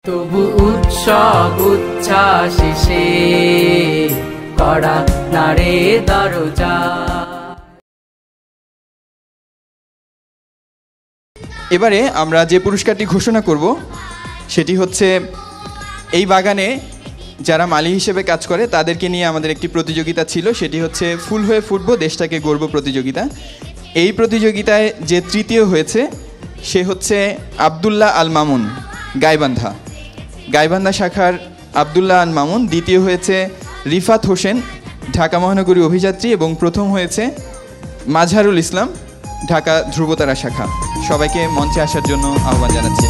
তবু উৎসব উচ্ছ্বাসে কড়া নারে দরজা। এবারে আমরা যে পুরস্কারটি ঘোষণা করব সেটি হচ্ছে এই বাগানে যারা মালি হিসেবে কাজ করে তাদেরকে নিয়ে আমাদের একটি প্রতিযোগিতা ছিল, সেটি হচ্ছে ফুল হয়ে ফুটবো দেশটাকে গর্ব প্রতিযোগিতা। এই প্রতিযোগিতায় যে তৃতীয় হয়েছে সে হচ্ছে আবদুল্লাহ আল মামুন, গাইবান্ধা শাখার আবদুল্লাহ আল মামুন। দ্বিতীয় হয়েছে রিফাত হোসেন, ঢাকা মহানগরী অভিযাত্রী, এবং প্রথম হয়েছে মাজহারুল ইসলাম, ঢাকা ধ্রুবতারা শাখা। সবাইকে মঞ্চে আসার জন্য আহ্বান জানাচ্ছি।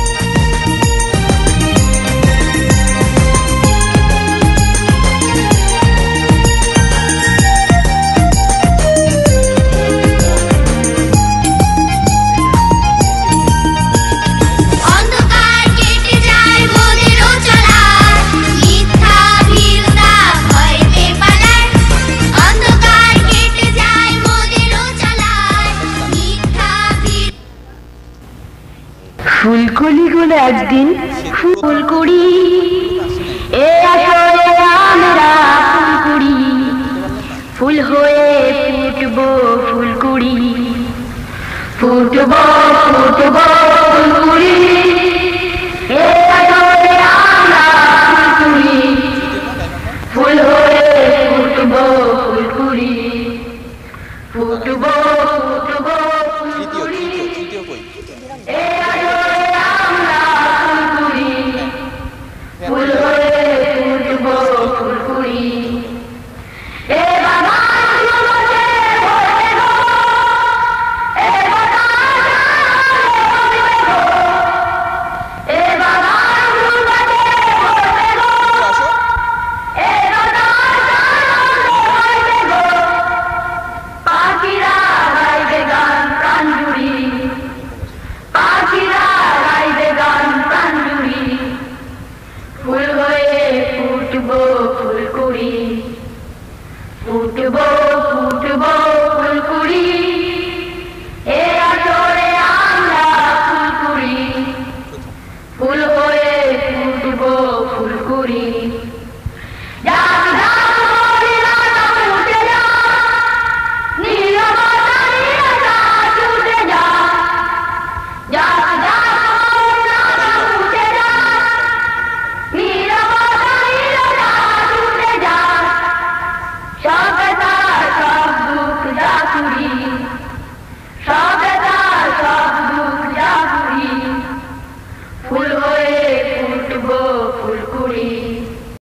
ফুলকলিগুলো একদিন ফুলকুড়ি, এ আসরে আমরা ফুলকুড়ি, ফুল হয়ে ফুটবো ফুলকুড়ি, ফুটবো ফুটবো ফুলকুড়ি, এ আসরে আমরা ফুলকুড়ি, ফুল হয়ে ফুটবো ফুলকুড়ি, ফুটবো ফুটবো ফুলকুড়ি, এ ফুল হয়ে ফুটবো ফুলকুড়ি। এ বাবা বসে বসে গো, এ বাবা এ বাবা বসে বসে গো, এ বাবা গো, পাখিরা গাইবে গান প্রাণ জুড়ি, পাখিরা গাইবে গান প্রাণ জুড়ি, ফুল হয়ে ফুটবো ফুলকুড়ি, ফুটবো ফুটবো ফুলকুড়ি, এ আসরে আমরা ফুলকুড়ি, ফুল হয়ে ফুটবো ফুলকুড়ি। ফুল হয়ে ফুটবো ফুলকুড়ি।